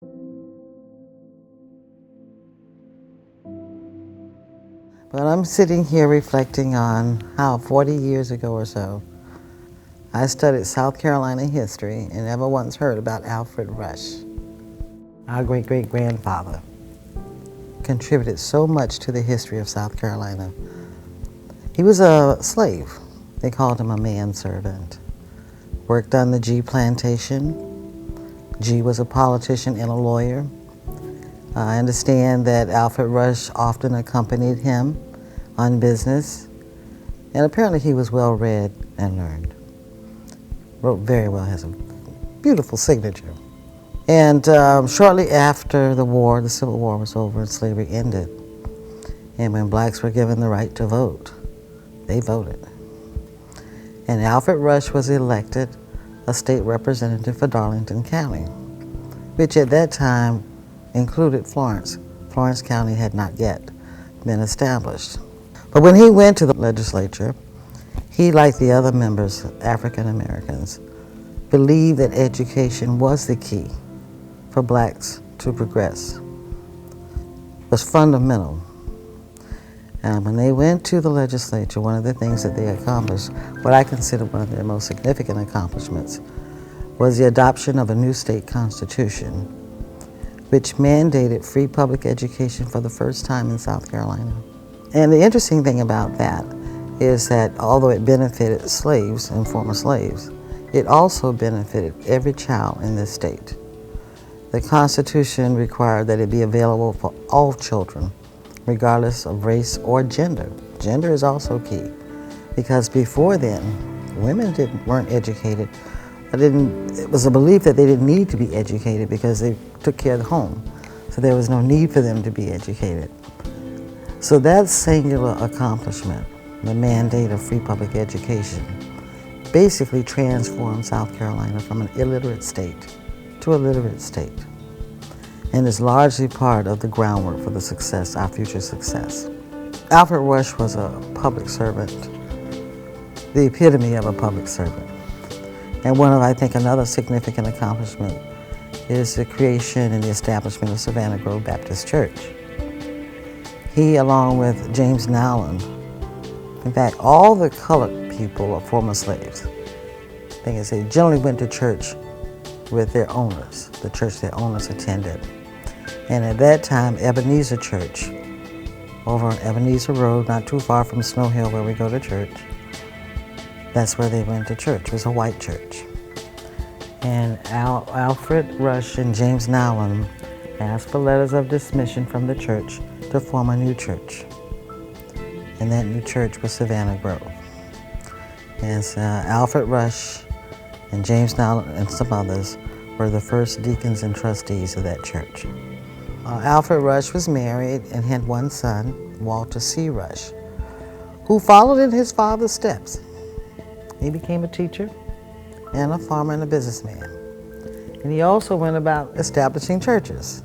But I'm sitting here reflecting on how 40 years ago or so, I studied South Carolina history and never once heard about Alfred Rush. Our great-great-grandfather contributed so much to the history of South Carolina. He was a slave. They called him a manservant. Worked on the G plantation. G was a politician and a lawyer. I understand that Alfred Rush often accompanied him on business, and apparently he was well read and learned. Wrote very well, has a beautiful signature. And shortly after the war, the Civil War was over and slavery ended, and when blacks were given the right to vote, they voted. And Alfred Rush was elected a state representative for Darlington County, which at that time included Florence. Florence County had not yet been established. But when he went to the legislature, he, like the other members, African Americans, believed that education was the key for blacks to progress. It was fundamental. And when they went to the legislature, one of the things that they accomplished, what I consider one of their most significant accomplishments, was the adoption of a new state constitution, which mandated free public education for the first time in South Carolina. And the interesting thing about that is that although it benefited slaves and former slaves, it also benefited every child in this state. The Constitution required that it be available for all children, regardless of race or gender. Gender is also key, because before then, women weren't educated. It was a belief that they didn't need to be educated because they took care of the home. So there was no need for them to be educated. So that singular accomplishment, the mandate of free public education, basically transformed South Carolina from an illiterate state to a literate state, and is largely part of the groundwork for the success, our future success. Alfred Rush was a public servant, the epitome of a public servant. And one of, I think, another significant accomplishment is the creation and the establishment of Savannah Grove Baptist Church. He, along with James Nowlin, in fact, all the colored people are former slaves. The thing is, they generally went to church with their owners, the church their owners attended. And at that time, Ebenezer Church, over on Ebenezer Road, not too far from Snow Hill where we go to church, that's where they went to church. It was a white church. And Alfred Rush and James Nowlin asked for letters of dismission from the church to form a new church. And that new church was Savannah Grove. And Alfred Rush and James Nowlin and some others were the first deacons and trustees of that church. Alfred Rush was married and had one son, Walter C. Rush, who followed in his father's steps. He became a teacher and a farmer and a businessman. And he also went about establishing churches.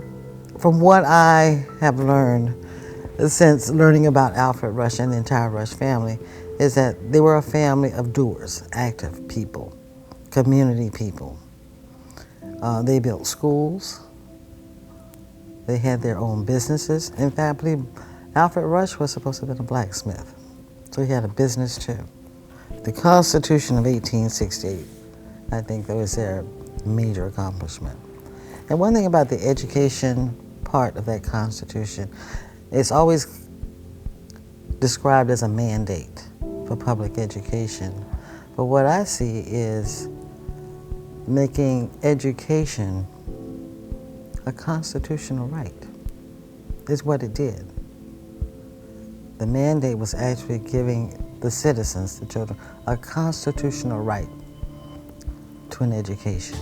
From what I have learned since learning about Alfred Rush and the entire Rush family is that they were a family of doers, active people, community people. They built schools. They had their own businesses. In fact, I believe Alfred Rush was supposed to have been a blacksmith, so he had a business too. The Constitution of 1868, I think that was their major accomplishment. And one thing about the education part of that Constitution, it's always described as a mandate for public education. But what I see is making education a constitutional right, is what it did. The mandate was actually giving the citizens, the children, a constitutional right to an education.